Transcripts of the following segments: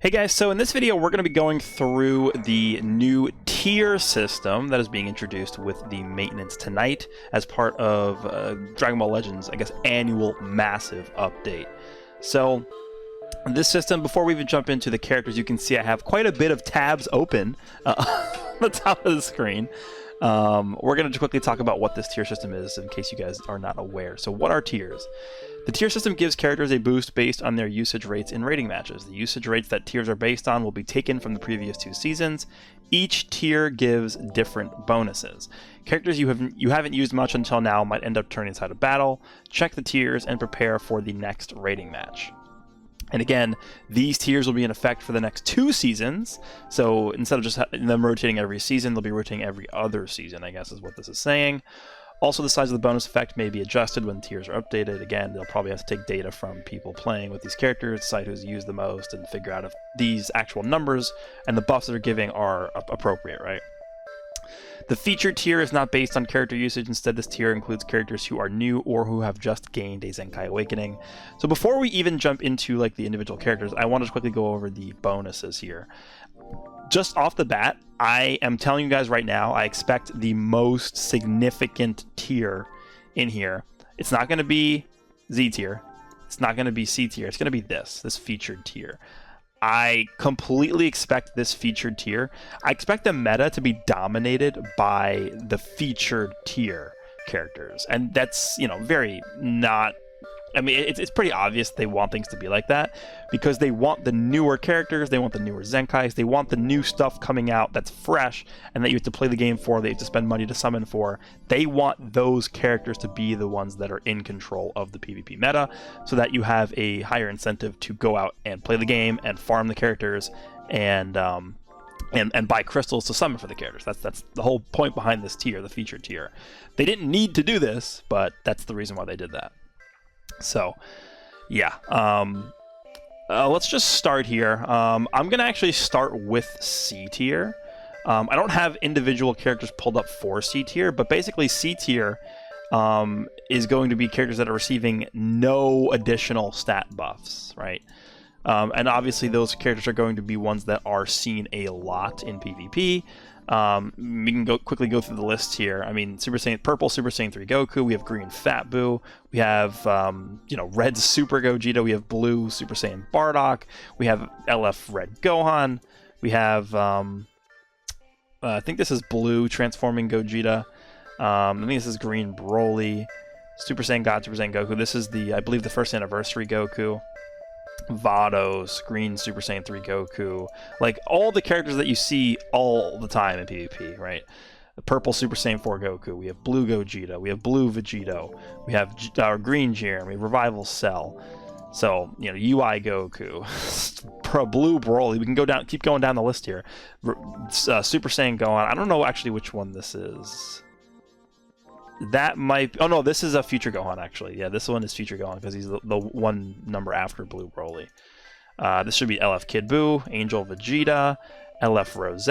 Hey guys, so in this video we're going to be going through the new tier system that is being introduced with the maintenance tonight as part of Dragon Ball Legends, I guess, annual massive update. So this system, before we even jump into the characters, you can see I have quite a bit of tabs open on the top of the screen. We're going to quickly talk about what this tier system is in case you guys are not aware. So what are tiers? The tier system gives characters a boost based on their usage rates in rating matches. The usage rates that tiers are based on will be taken from the previous two seasons. Each tier gives different bonuses. Characters you haven't used much until now might end up turning inside a battle. Check the tiers and prepare for the next rating match. And again, these tiers will be in effect for the next two seasons. So instead of just them rotating every season, they'll be rotating every other season, I guess is what this is saying. Also, the size of the bonus effect may be adjusted when tiers are updated. Again, they'll probably have to take data from people playing with these characters, decide who's used the most, and figure out if these actual numbers and the buffs they're giving are appropriate, right? The featured tier is not based on character usage. Instead, this tier includes characters who are new or who have just gained a Zenkai Awakening. So before we even jump into like the individual characters, I want to quickly go over the bonuses here. Just off the bat, I am telling you guys right now, I expect the most significant tier in here. It's not going to be Z tier. It's not going to be C tier. It's going to be this featured tier. I completely expect this featured tier. I expect the meta to be dominated by the featured tier characters. And that's, you know, very not... I mean, it's pretty obvious they want things to be like that because they want the newer characters, they want the newer Zenkais, they want the new stuff coming out that's fresh and that you have to play the game for, they have to spend money to summon for. They want those characters to be the ones that are in control of the PvP meta so that you have a higher incentive to go out and play the game and farm the characters and buy crystals to summon for the characters. That's the whole point behind this tier, the featured tier. They didn't need to do this, but that's the reason why they did that. So, yeah, let's just start here. I'm going to actually start with C tier. I don't have individual characters pulled up for C tier, but basically C tier is going to be characters that are receiving no additional stat buffs, right? And obviously those characters are going to be ones that are seen a lot in PvP. We can quickly go through the list here. I mean, Super Saiyan Purple, Super Saiyan 3 Goku. We have Green Fat Boo. We have Red Super Gogeta. We have Blue Super Saiyan Bardock. We have LF Red Gohan. We have I think this is Blue transforming Gogeta. I think this is Green Broly. Super Saiyan God, Super Saiyan Goku. This is I believe the first anniversary Goku. Vados, Green Super Saiyan 3 Goku, like all the characters that you see all the time in PvP, right? The Purple Super Saiyan 4 Goku, we have Blue Gogeta, we have Blue Vegito, we have Green Jiren, we have Revival Cell, so, you know, UI Goku, Blue Broly, we can keep going down the list here. Super Saiyan Gohan, I don't know actually which one this is. That might... Oh, no, this is a Future Gohan, actually. Yeah, this one is Future Gohan, because he's the one number after Blue Broly. This should be LF Kid Buu, Angel Vegeta, LF Rose,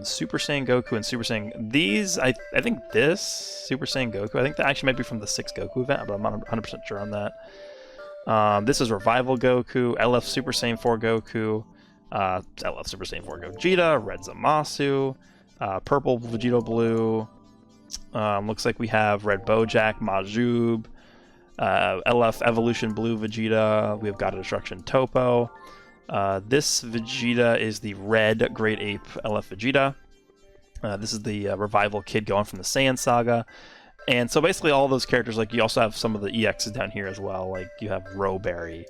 Super Saiyan Goku, and Super Saiyan... These, I think this, Super Saiyan Goku, I think that actually might be from the 6th Goku event, but I'm not 100% sure on that. This is Revival Goku, LF Super Saiyan 4 Goku, LF Super Saiyan 4 Gogeta, Red Zamasu, Purple Vegito Blue... looks like we have Red Bojack, Majub, LF Evolution Blue Vegeta, we have God of Destruction Topo. This Vegeta is the Red Great Ape LF Vegeta. This is the Revival Kid going from the Saiyan Saga. And so basically all those characters, like you also have some of the EXs down here as well, like you have Rowberry,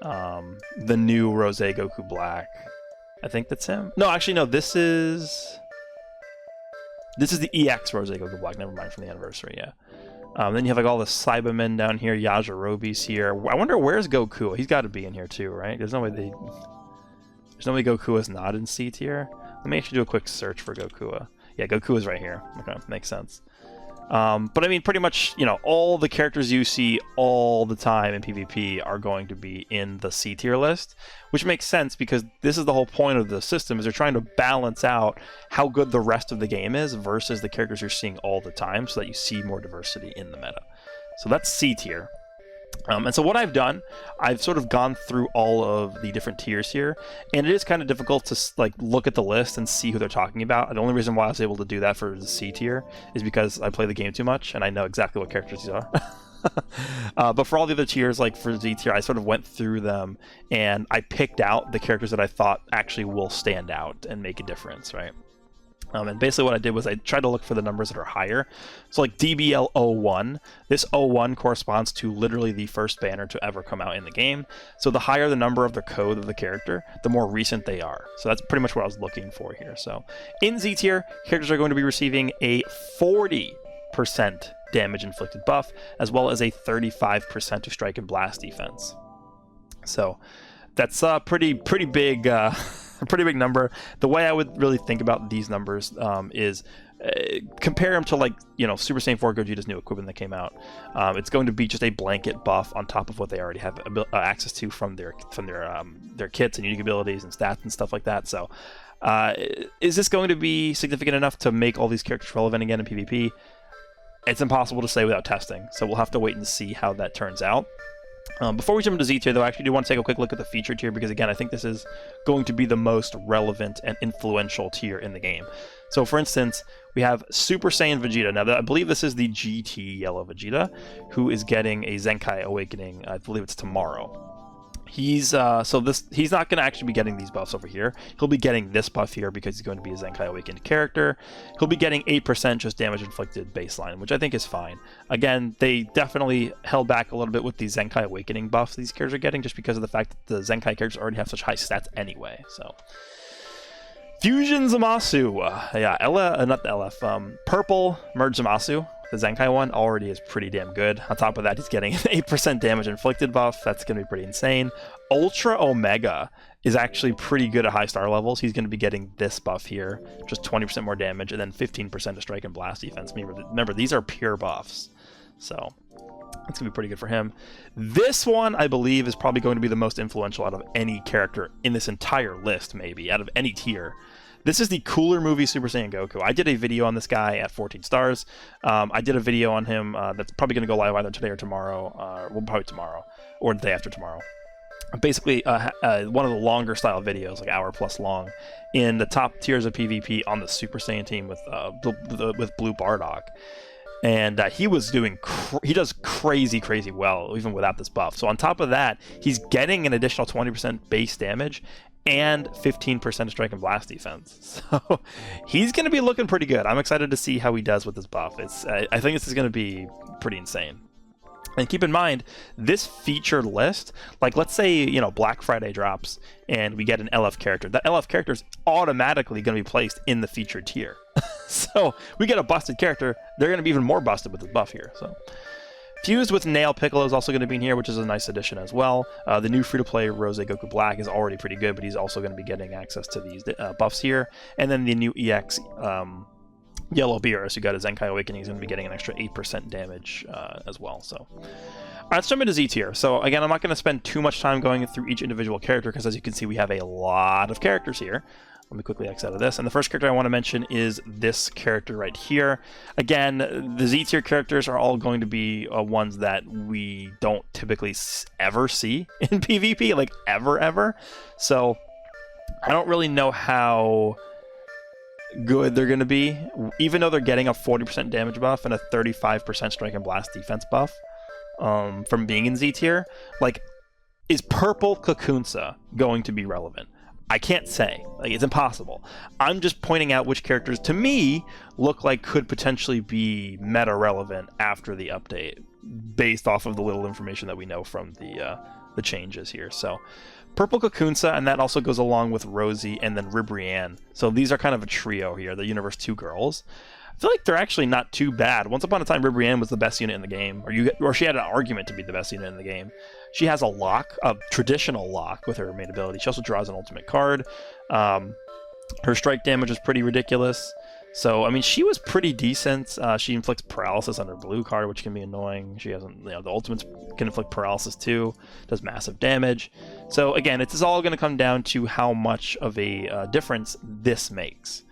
the new Rose Goku Black. I think that's him. No, actually no, this is the EX Rose Goku Black, never mind, from the anniversary, yeah. Then you have like all the Cybermen down here, Yajirobe's here. I wonder where's Goku? He's got to be in here too, right? There's no way Goku is not in C tier. Let me actually do a quick search for Goku. Yeah, Goku is right here. Okay, makes sense. But I mean, pretty much, you know, all the characters you see all the time in PvP are going to be in the C tier list, which makes sense because this is the whole point of the system, is they're trying to balance out how good the rest of the game is versus the characters you're seeing all the time so that you see more diversity in the meta. So that's C tier. And so what I've done, I've sort of gone through all of the different tiers here, and it is kind of difficult to like look at the list and see who they're talking about. The only reason why I was able to do that for the C tier is because I play the game too much and I know exactly what characters these are. But for all the other tiers, like for Z tier, I sort of went through them and I picked out the characters that I thought actually will stand out and make a difference, right? And basically what I did was I tried to look for the numbers that are higher. So like DBL 01, this 01 corresponds to literally the first banner to ever come out in the game. So the higher the number of the code of the character, the more recent they are. So that's pretty much what I was looking for here. So in Z tier, characters are going to be receiving a 40% damage inflicted buff, as well as a 35% to strike and blast defense. So that's a pretty big a pretty big number. The way I would really think about these numbers is compare them to, like, you know, Super Saiyan 4 Gogeta's new equipment that came out. It's going to be just a blanket buff on top of what they already have access to from their kits and unique abilities and stats and stuff like that. So is this going to be significant enough to make all these characters relevant again in PvP? It's impossible to say without testing, so we'll have to wait and see how that turns out. Before we jump into Z tier, though, I actually do want to take a quick look at the feature tier, because again, I think this is going to be the most relevant and influential tier in the game. So for instance, we have Super Saiyan Vegeta. Now, I believe this is the GT Yellow Vegeta, who is getting a Zenkai Awakening. I believe it's tomorrow. He's not going to actually be getting these buffs over here. He'll be getting this buff here because he's going to be a Zenkai Awakened character. He'll be getting 8% just damage inflicted baseline, which I think is fine. Again, they definitely held back a little bit with the Zenkai Awakening buffs these characters are getting, just because of the fact that the Zenkai characters already have such high stats anyway. So Fusion Zamasu, not the LF, Purple Merge Zamasu. The Zenkai one already is pretty damn good. On top of that, he's getting an 8% damage inflicted buff. That's going to be pretty insane. Ultra Omega is actually pretty good at high star levels. He's going to be getting this buff here, just 20% more damage, and then 15% to strike and blast defense. Remember, these are pure buffs. So it's going to be pretty good for him. This one, I believe, is probably going to be the most influential out of any character in this entire list, maybe, out of any tier. This is the Cooler Movie Super Saiyan Goku. I did a video on this guy at 14 stars. I did a video on him that's probably going to go live either today or tomorrow. Probably tomorrow, or the day after tomorrow. Basically, one of the longer style videos, like hour plus long, in the top tiers of PvP on the Super Saiyan team with Blue Bardock. And he does crazy well, even without this buff. So on top of that, he's getting an additional 20% base damage and 15% strike and blast defense. So he's going to be looking pretty good. I'm excited to see how he does with this buff. I think this is going to be pretty insane. And keep in mind, this featured list, like let's say, you know, Black Friday drops and we get an LF character. That LF character is automatically going to be placed in the featured tier. So we get a busted character, they're going to be even more busted with this buff here. So fused with Nail Piccolo is also going to be in here, which is a nice addition as well. The new free-to-play Rose Goku Black is already pretty good, but he's also going to be getting access to these buffs here. And then the new EX Yellow Beerus, who got his Zenkai Awakening, is going to be getting an extra 8% damage as well. So, all right, let's jump into Z tier. So again, I'm not going to spend too much time going through each individual character, because as you can see, we have a lot of characters here. Let me quickly X out of this. And the first character I want to mention is this character right here. Again, the Z tier characters are all going to be ones that we don't typically ever see in PvP, like ever. So I don't really know how good they're going to be, even though they're getting a 40% damage buff and a 35% strike and blast defense buff from being in Z tier. Like, is Purple Kakunsa going to be relevant? I can't say. Like, it's impossible. I'm just pointing out which characters, to me, look like could potentially be meta relevant after the update, based off of the little information that we know from the changes here. So, Purple Kakunsa, and that also goes along with Rosie and then Ribrianne. So these are kind of a trio here, the Universe 2 girls. I feel like they're actually not too bad. Once upon a time, Ribrianne was the best unit in the game, or she had an argument to be the best unit in the game. She has a traditional lock with her main ability. She also draws an ultimate card. Her strike damage is pretty ridiculous. So, I mean, she was pretty decent. She inflicts paralysis on her blue card, which can be annoying. She hasn't, the ultimates can inflict paralysis too. Does massive damage. So, again, it's all going to come down to how much of a difference this makes.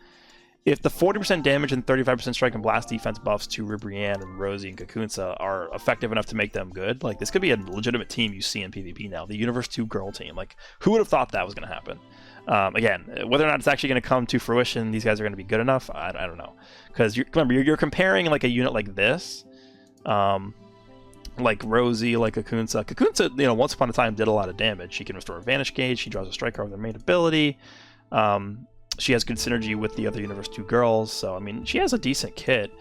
if the 40% damage and 35% strike and blast defense buffs to Ribrianne and Rosie and Kakunsa are effective enough to make them good, like this could be a legitimate team you see in PvP now. The Universe 2 girl team. Like, who would have thought that was going to happen? Again, whether or not it's actually going to come to fruition, these guys are going to be good enough, I don't know. Because remember, you're comparing like a unit like this, like Rosie, like Kakunsa. Kakunsa, you know, once upon a time did a lot of damage. She can restore a Vanish Gauge. She draws a strike card with her main ability. She has good synergy with the other Universe 2 girls, so I mean, she has a decent kit.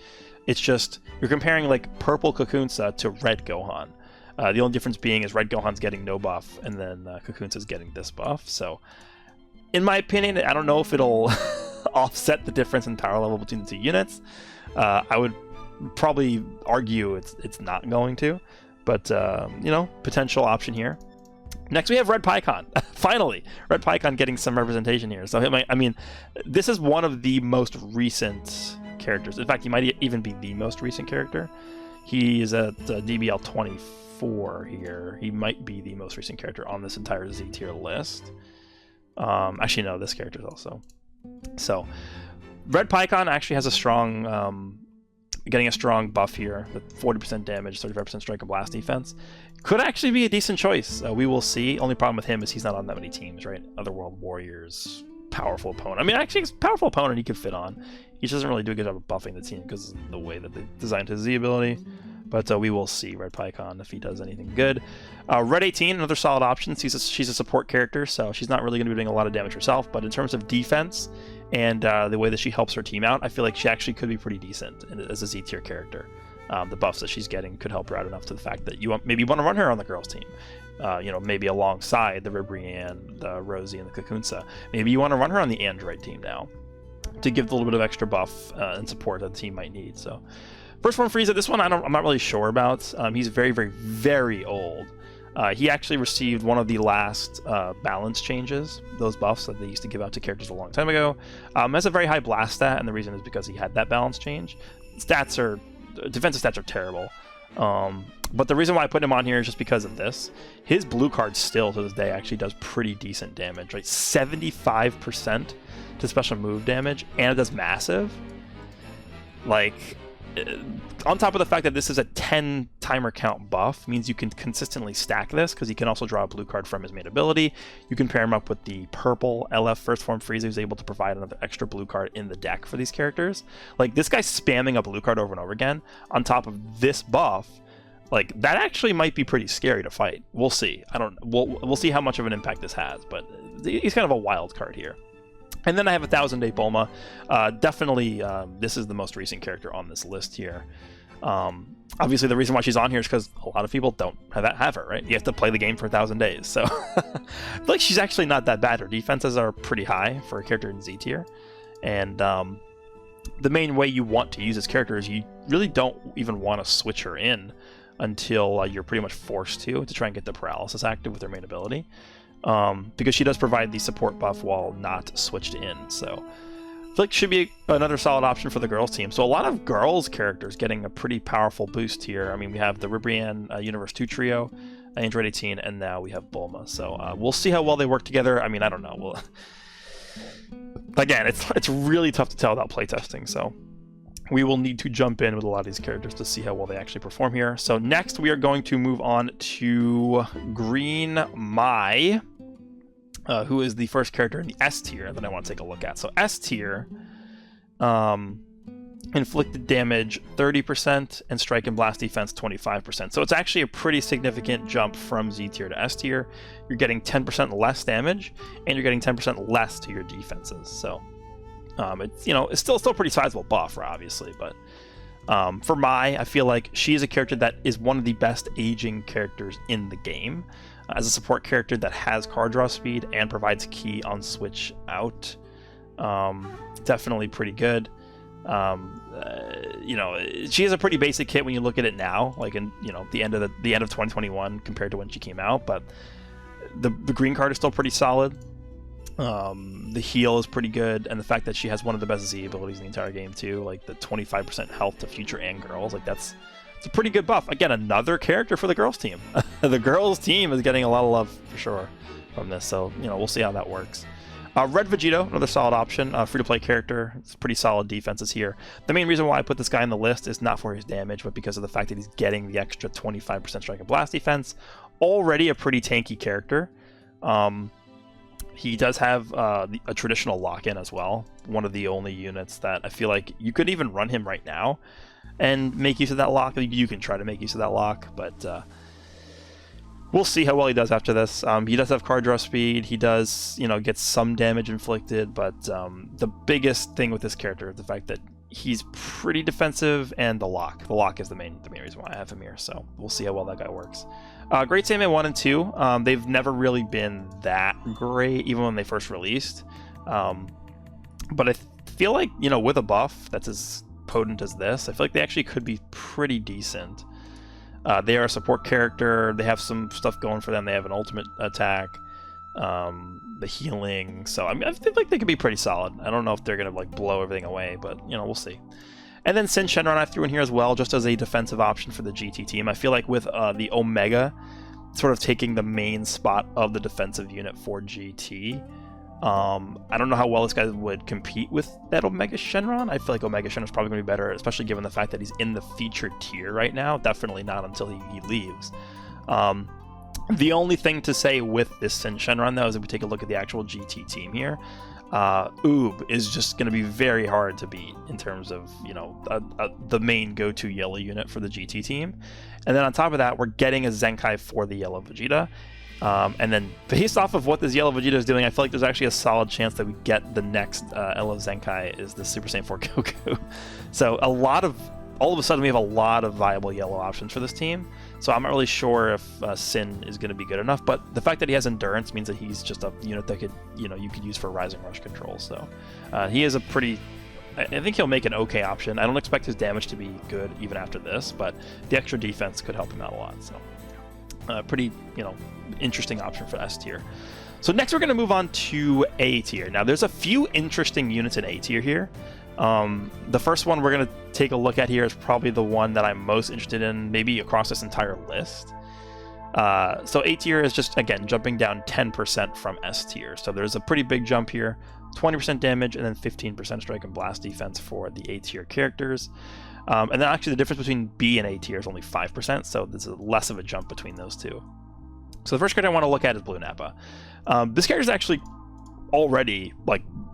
It's just, you're comparing like purple Kakunsa to red Gohan. The only difference being is red Gohan's getting no buff, and then Kakunsa's getting this buff. So, in my opinion, I don't know if it'll offset the difference in power level between the two units. I would probably argue it's not going to, but you know, potential option here. Next, we have Red Pycon. Finally, Red Pycon getting some representation here. So, I mean, this is one of the most recent characters. In fact, he might even be the most recent character. He's at DBL 24 here. He might be the most recent character on this entire Z tier list. Actually, no, this character is also. So, Red Pycon actually has a strong, getting a strong buff here with 40% damage, 35% strike and blast defense. Could actually be a decent choice. We will see. Only problem with him is he's not on that many teams, right? Otherworld Warriors, powerful opponent. I mean, actually, it's a powerful opponent he could fit on. He just doesn't really do a good job of buffing the team because of the way that they designed his Z ability. But we will see Red Pycon if he does anything good. Red 18, another solid option. She's a support character, so she's not really going to be doing a lot of damage herself. But in terms of defense and the way that she helps her team out, I feel like she actually could be pretty decent as a Z tier character. The buffs that she's getting could help her out enough to the fact that maybe you want to run her on the girls' team. You know, maybe alongside the Ribrianne, the Rosie, and the Kakunsa. Maybe you want to run her on the Android team now to give a little bit of extra buff and support that the team might need. So, first one, Frieza. This one I'm not really sure about. He's very, very, very old. He actually received one of the last balance changes, those buffs that they used to give out to characters a long time ago. Has a very high blast stat, and the reason is because he had that balance change. Defensive stats are terrible. But the reason why I put him on here is just because of this. His blue card still to this day actually does pretty decent damage, right? 75% to special move damage, and it does massive. Like, on top of the fact that this is a 10 timer count buff, means you can consistently stack this because he can also draw a blue card from his main ability. You can pair him up with the purple LF First Form Frieza, who's able to provide another extra blue card in the deck for these characters. Like, this guy's spamming a blue card over and over again on top of this buff. Like, that actually might be pretty scary to fight. We'll see. We'll see how much of an impact this has, but he's kind of a wild card here. And then I have 1000 Day Bulma. Definitely, this is the most recent character on this list here. Obviously, the reason why she's on here is because a lot of people don't have her, right? You have to play the game for 1000 days. So, like, she's actually not that bad. Her defenses are pretty high for a character in Z tier. And the main way you want to use this character is you really don't even want to switch her in until you're pretty much forced to try and get the paralysis active with her main ability. Because she does provide the support buff while not switched in, so I feel like should be another solid option for the girls team. So a lot of girls characters getting a pretty powerful boost here. I mean, we have the Ribrianne Universe 2 trio, Android 18, and now we have Bulma. So we'll see how well they work together. I mean, I don't know. Again, it's really tough to tell without playtesting, so we will need to jump in with a lot of these characters to see how well they actually perform here. So next we are going to move on to Green Mai, who is the first character in the S tier that I want to take a look at. So S tier, inflicted damage 30% and strike and blast defense 25%. So it's actually a pretty significant jump from Z tier to S tier. You're getting 10% less damage and you're getting 10% less to your defenses. So it's, you know, it's still pretty sizable buff, obviously, but for Mai, I feel like she is a character that is one of the best aging characters in the game. As a support character that has card draw speed and provides key on switch out, definitely pretty good. You know, she has a pretty basic kit when you look at it now, like in, you know, the end of 2021 compared to when she came out, but the green card is still pretty solid. The heal is pretty good, and the fact that she has one of the best Z abilities in the entire game too, like the 25% health to future and girls, like it's a pretty good buff. Again, another character for the girls team. The girls team is getting a lot of love for sure from this, so, you know, we'll see how that works. Red Vegito, another solid option, free-to-play character. It's pretty solid defenses here. The main reason why I put this guy on the list is not for his damage, but because of the fact that he's getting the extra 25% strike and blast defense. Already a pretty tanky character. He does have a traditional lock-in as well. One of the only units that I feel like you could even run him right now and make use of that lock. You can try to make use of that lock, but we'll see how well he does after this. He does have card draw speed. He does, get some damage inflicted, but the biggest thing with this character is the fact that he's pretty defensive, and the lock. The lock is the main reason why I have him here, so we'll see how well that guy works. Great Saiyaman 1 and 2, they've never really been that great, even when they first released. But I feel like, with a buff that's as potent as this, I feel like they actually could be pretty decent. They are a support character. They have some stuff going for them. They have an ultimate attack, the healing. So I feel like they could be pretty solid. I don't know if they're gonna blow everything away, but we'll see. And then Shenron I threw in here as well, just as a defensive option for the GT team. I feel like with the Omega sort of taking the main spot of the defensive unit for GT, I don't know how well this guy would compete with that Omega Shenron. I feel like Omega Shenron is probably going to be better, especially given the fact that he's in the featured tier right now. Definitely not until he leaves. The only thing to say with this Shenron, though, is if we take a look at the actual GT team here, Oob is just going to be very hard to beat in terms of, the main go-to yellow unit for the GT team. And then on top of that, we're getting a Zenkai for the yellow Vegeta. And then based off of what this yellow Vegeta is doing, I feel like there's actually a solid chance that we get the next yellow Zenkai is the Super Saiyan 4 Goku. So all of a sudden we have a lot of viable yellow options for this team. So I'm not really sure if Sin is going to be good enough, but the fact that he has endurance means that he's just a unit that you could use for Rising Rush control. So he is I think he'll make an okay option. I don't expect his damage to be good even after this, but the extra defense could help him out a lot. So pretty, interesting option for S tier. So next we're going to move on to A tier. Now there's a few interesting units in A tier here. The first one we're going to take a look at here is probably the one that I'm most interested in, maybe across this entire list. So A tier is just, again, jumping down 10% from S tier. So there's a pretty big jump here, 20% damage and then 15% strike and blast defense for the A tier characters. And then actually the difference between B and A tier is only 5%, so there's less of a jump between those two. So the first character I want to look at is Blue Nappa. This character is actually already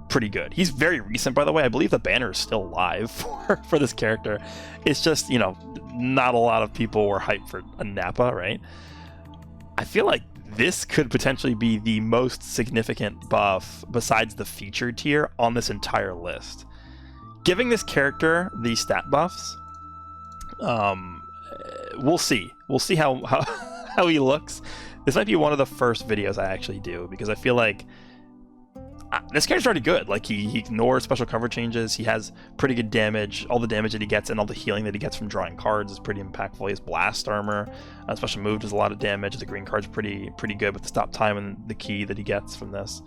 pretty good. He's very recent, by the way. I believe the banner is still live for this character. It's just, not a lot of people were hyped for a Nappa, right? I feel like this could potentially be the most significant buff besides the featured tier on this entire list. Giving this character the stat buffs, we'll see. We'll see how he looks. This might be one of the first videos I actually do, because I feel like this character's already good. He ignores special cover changes. He has pretty good damage. All the damage that he gets and all the healing that he gets from drawing cards is pretty impactful. He has blast armor. Special move does a lot of damage. The green card's pretty good with the stop time and the key that he gets from this.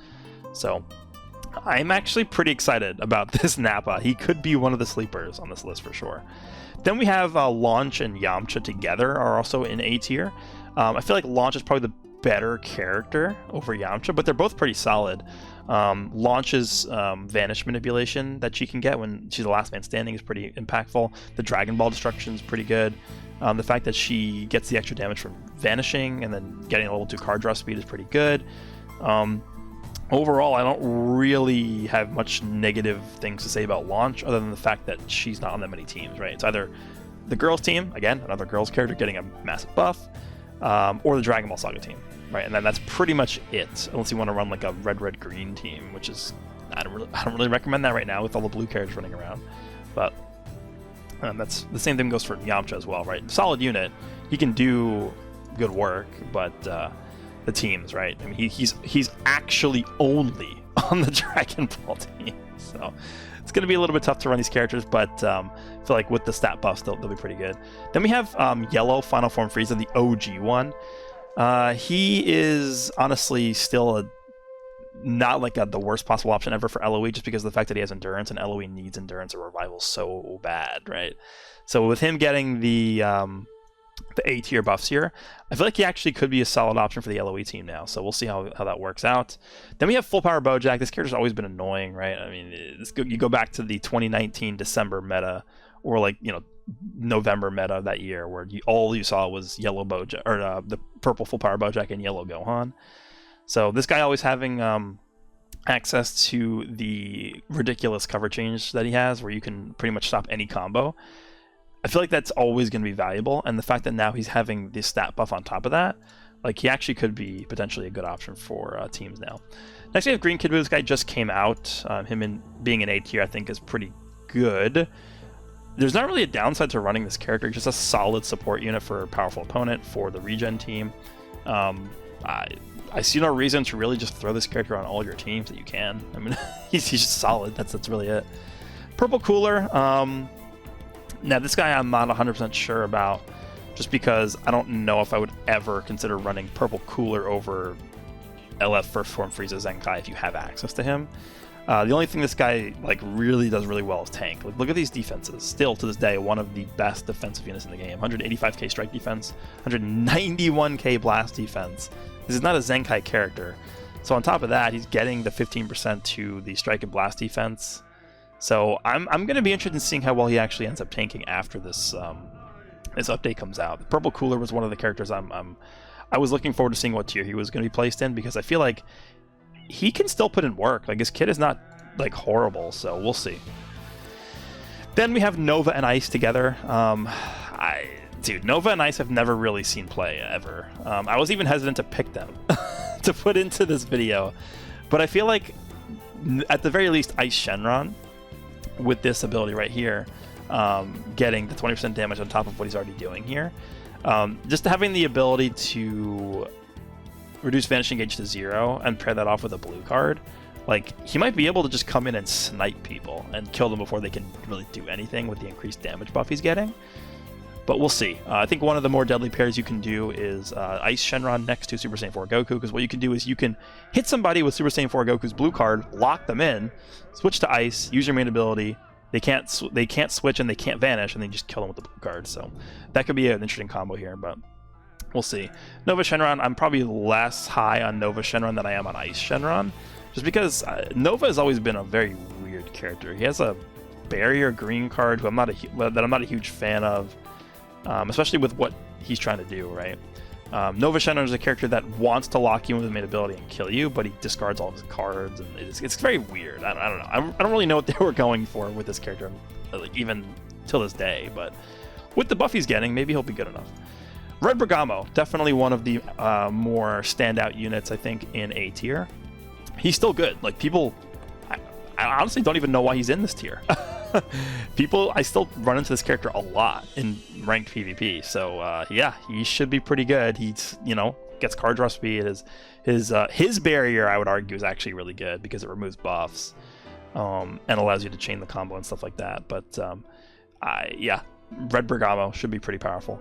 So I'm actually pretty excited about this Nappa. He could be one of the sleepers on this list for sure. Then we have Launch and Yamcha together are also in A tier. I feel like Launch is probably the better character over Yamcha, but they're both pretty solid. Launch's vanish manipulation that she can get when she's the last man standing is pretty impactful. The Dragon Ball destruction is pretty good. The fact that she gets the extra damage from vanishing and then getting a level 2 card draw speed is pretty good. Overall, I don't really have much negative things to say about Launch other than the fact that she's not on that many teams, right? It's either the girls team, again, another girls character getting a massive buff, or the Dragon Ball Saga team, right? And then that's pretty much it, unless you want to run a red-red-green team, which is I don't really recommend that right now with all the blue characters running around. But that's the same thing goes for Yamcha as well, right? Solid unit, he can do good work, but the teams, right? I mean, he's actually only on the Dragon Ball team, so it's going to be a little bit tough to run these characters, but I feel like with the stat buffs, they'll be pretty good. Then we have Yellow Final Form Frieza, the OG one. He is honestly still not the worst possible option ever for LOE, just because of the fact that he has endurance, and LOE needs endurance or revival so bad, right? So with him getting the the A tier buffs here. I feel like he actually could be a solid option for the LOE team now, so we'll see how that works out. Then we have full power Bojack. This character's always been annoying, right? I mean, you go back to the 2019 December meta, or like, you know, November meta that year, where all you saw was yellow Bojack, or the purple full power Bojack and yellow Gohan. So this guy always having access to the ridiculous cover change that he has, where you can pretty much stop any combo. I feel like that's always going to be valuable, and the fact that now he's having this stat buff on top of that, like, he actually could be potentially a good option for teams now. Next we have Green Kid Buu. This guy just came out. Him being an A tier, I think, is pretty good. There's not really a downside to running this character, just a solid support unit for a powerful opponent for the regen team. I see no reason to really just throw this character on all your teams that you can. I mean, he's just solid. That's really it. Purple Cooler. Now, this guy I'm not 100% sure about, just because I don't know if I would ever consider running Purple Cooler over LF First Form Frieza Zenkai if you have access to him. The only thing this guy like really does really well is tank. Like, look at these defenses. Still, to this day, one of the best defensive units in the game. 185k strike defense, 191k blast defense. This is not a Zenkai character. So on top of that, he's getting the 15% to the strike and blast defense. So I'm going to be interested in seeing how well he actually ends up tanking after this this update comes out. The Purple Cooler was one of the characters I was looking forward to seeing what tier he was going to be placed in, because I feel like he can still put in work. Like, his kit is not like horrible, so we'll see. Then we have Nova and Ice together. Dude, Nova and Ice have never really seen play ever. I was even hesitant to pick them to put into this video, but I feel like at the very least Ice Shenron, with this ability right here, getting the 20% damage on top of what he's already doing here, just having the ability to reduce Vanishing Gauge to 0 and pair that off with a blue card, like, he might be able to just come in and snipe people and kill them before they can really do anything with the increased damage buff he's getting. But we'll see. I think one of the more deadly pairs you can do is Ice Shenron next to Super Saiyan 4 Goku, because what you can do is you can hit somebody with Super Saiyan 4 Goku's blue card, lock them in, switch to Ice, use your main ability. They can't switch and they can't vanish, and then just kill them with the blue card. So that could be an interesting combo here, but we'll see. Nova Shenron, I'm probably less high on Nova Shenron than I am on Ice Shenron, just because Nova has always been a very weird character. He has a barrier green card that I'm not a huge fan of. Especially with what he's trying to do, right? Nova Shenron is a character that wants to lock you in with his main ability and kill you, but he discards all of his cards, and it's very weird. I don't know. I don't really know what they were going for with this character, like, even till this day, but with the buff he's getting, maybe he'll be good enough. Red Bergamo, definitely one of the more standout units, I think, in A tier. He's still good. Like, people, I honestly don't even know why he's in this tier. I still run into this character a lot in ranked PvP, so yeah, he should be pretty good. He's, you know, gets card draw speed. His barrier, I would argue, is actually really good because it removes buffs and allows you to chain the combo and stuff like that. But yeah, Red Bergamo should be pretty powerful.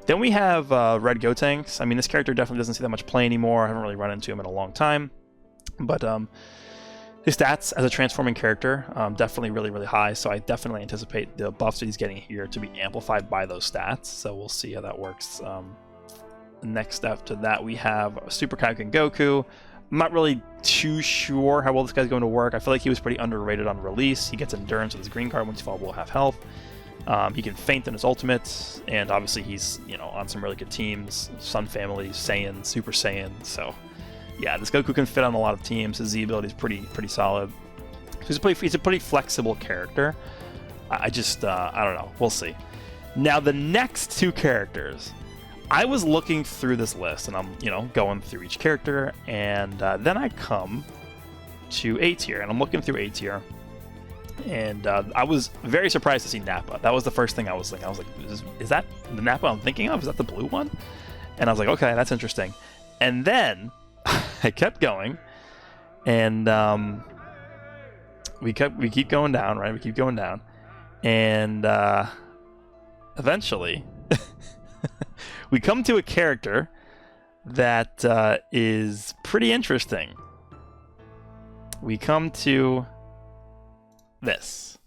Then we have Red Gotenks. I mean, this character definitely doesn't see that much play anymore. I haven't really run into him in a long time, but his stats as a transforming character, definitely really, really high, so I definitely anticipate the buffs that he's getting here to be amplified by those stats, so we'll see how that works. Next after that, we have Super Kaioken Goku. I'm not really too sure how well this guy's going to work. I feel like he was pretty underrated on release. He gets Endurance with his green card. Once you fall below half health. He can feint in his ultimates, and obviously he's, you know, on some really good teams. Sun Family, Saiyan, Super Saiyan, so yeah, this Goku can fit on a lot of teams. His Z ability is pretty solid. He's a pretty flexible character. I don't know. We'll see. Now, the next two characters, I was looking through this list, and I'm, you know, going through each character, and then I come to A tier, and I'm looking through A tier, and I was very surprised to see Nappa. That was the first thing I was thinking. I was like, is that the Nappa I'm thinking of? Is that the blue one? And I was like, okay, that's interesting. And then I kept going, and we keep going down, right? We keep going down, and eventually we come to a character that is pretty interesting. We come to this.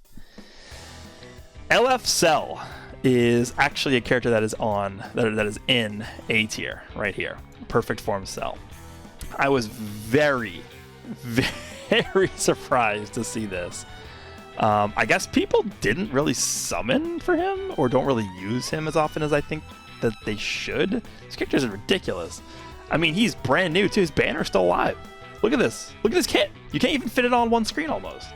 LF Cell is actually a character that is that is in A tier right here. Perfect Form Cell. I was very, very surprised to see this. I guess people didn't really summon for him or don't really use him as often as I think that they should. This character is ridiculous. I mean, he's brand new too. His banner's still alive. Look at this. Look at this kit. You can't even fit it all on one screen almost.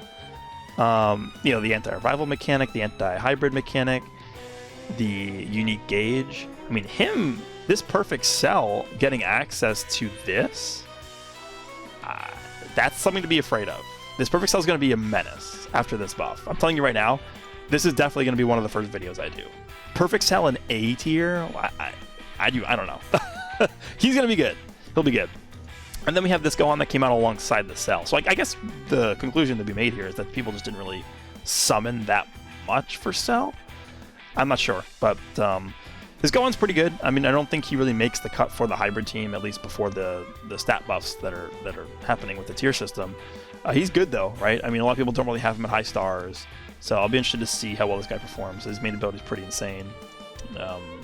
You know, the anti-revival mechanic, the anti-hybrid mechanic, the unique gauge. I mean, this Perfect Cell getting access to this, that's something to be afraid of. This Perfect Cell is going to be a menace after this buff. I'm telling you right now, this is definitely going to be one of the first videos I do. Perfect Cell in A tier, I don't know. He's going to be good. He'll be good. And then we have this Gohan that came out alongside the Cell. So I guess the conclusion to be made here is that people just didn't really summon that much for Cell. I'm not sure, but this Gohan's pretty good. I mean, I don't think he really makes the cut for the hybrid team, at least before the stat buffs that are happening with the tier system. He's good though, right? I mean, a lot of people don't really have him at high stars, so I'll be interested to see how well this guy performs. His main ability is pretty insane.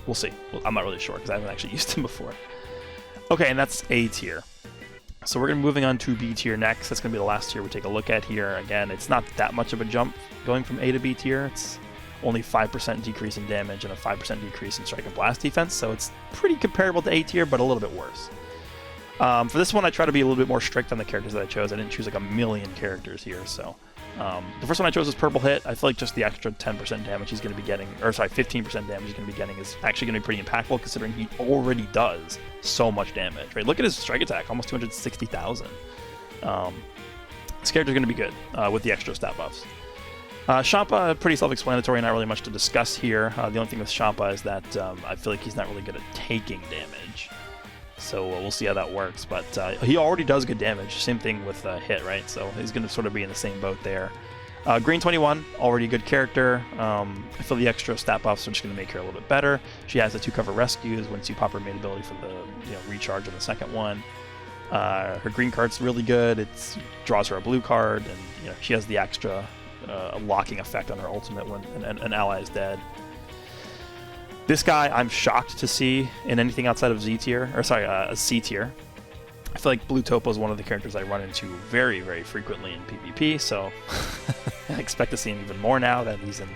We'll see. Well, I'm not really sure because I haven't actually used him before. Okay, and that's A tier. So we're going to be moving on to B tier next. That's going to be the last tier we take a look at here. Again, it's not that much of a jump going from A to B tier. It's only 5% decrease in damage and a 5% decrease in strike and blast defense, so it's pretty comparable to A tier, but a little bit worse. For this one, I try to be a little bit more strict on the characters that I chose. I didn't choose like a million characters here, so... the first one I chose was Purple Hit. I feel like just the extra 10% damage he's going to be getting, or sorry, 15% damage he's going to be getting is actually going to be pretty impactful considering he already does so much damage, right? Look at his strike attack, almost 260,000. This character's going to be good with the extra stat buffs. Champa, pretty self-explanatory, not really much to discuss here. The only thing with Champa is that I feel like he's not really good at taking damage. So we'll see how that works, but he already does good damage. Same thing with Hit, right? So he's going to sort of be in the same boat there. Green 21, already a good character. I feel the extra stat buffs are just going to make her a little bit better. She has the 2 cover rescues once you pop her main ability for the recharge on the second one. Her green card's really good. It draws her a blue card, and she has the extra locking effect on her ultimate when an ally is dead. This guy, I'm shocked to see in anything outside of C tier. I feel like Blue Topo is one of the characters I run into very, very frequently in PvP, so I expect to see him even more now that he's in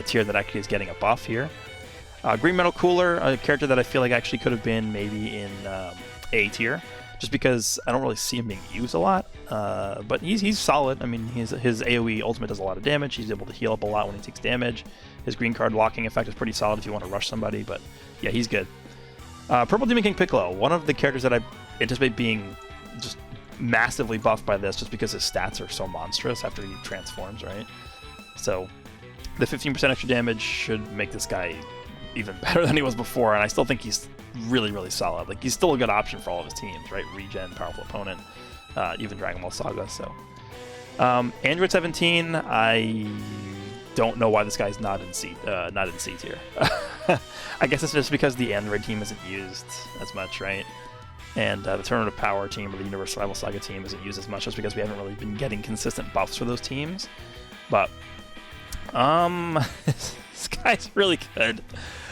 tier that actually is getting a buff here. Green Metal Cooler, a character that I feel like actually could have been maybe in A tier, just because I don't really see him being used a lot, but he's solid. I mean, his AoE ultimate does a lot of damage. He's able to heal up a lot when he takes damage. His green card locking effect is pretty solid if you want to rush somebody, but yeah, he's good. Purple Demon King Piccolo, one of the characters that I anticipate being just massively buffed by this just because his stats are so monstrous after he transforms, right? So the 15% extra damage should make this guy even better than he was before, and I still think he's really, really solid. Like, he's still a good option for all of his teams, right? Regen, powerful opponent, even Dragon Ball Saga, so. Android 17, I don't know why this guy's not in C tier. I guess it's just because the Android team isn't used as much, right? And the Tournament of Power team or the Universe Survival Saga team isn't used as much just because we haven't really been getting consistent buffs for those teams. But, this guy's really good.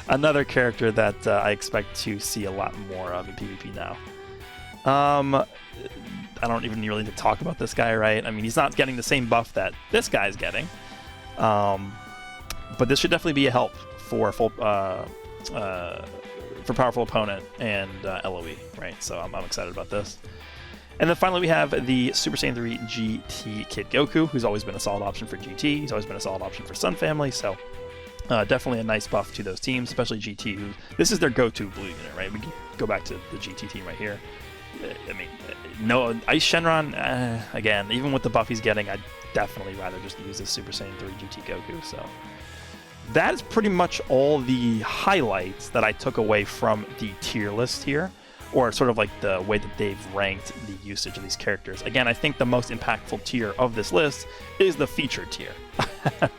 Another character that I expect to see a lot more of in PvP now. I don't even really need to talk about this guy, right? I mean, he's not getting the same buff that this guy's getting. But this should definitely be a help for powerful opponent and LOE, right? So I'm excited about this. And then finally we have the Super Saiyan 3 GT Kid Goku, who's always been a solid option for GT. He's always been a solid option for Sun Family, so definitely a nice buff to those teams, especially GT, who this is their go-to blue unit, right? We can go back to the GT team right here. I mean, no, Ice Shenron, again, even with the buff he's getting, I'd definitely rather just use this Super Saiyan 3 GT Goku, so. That is pretty much all the highlights that I took away from the tier list here, or sort of like the way that they've ranked the usage of these characters. Again, I think the most impactful tier of this list is the featured tier,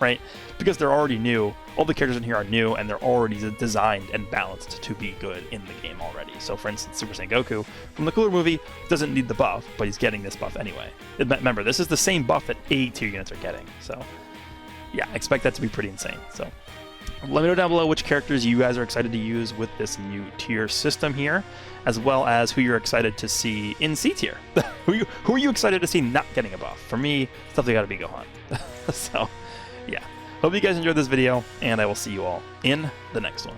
right? Because they're already new, all the characters in here are new, and they're already designed and balanced to be good in the game already. So for instance, Super Saiyan Goku from the Cooler movie doesn't need the buff, but he's getting this buff anyway. Remember, this is the same buff that A tier units are getting, so yeah, I expect that to be pretty insane. So Let me know down below which characters you guys are excited to use with this new tier system here, as well as who you're excited to see in C tier. Who are you excited to see not getting a buff? For me, it's definitely got to be Gohan. So, yeah. Hope you guys enjoyed this video, and I will see you all in the next one.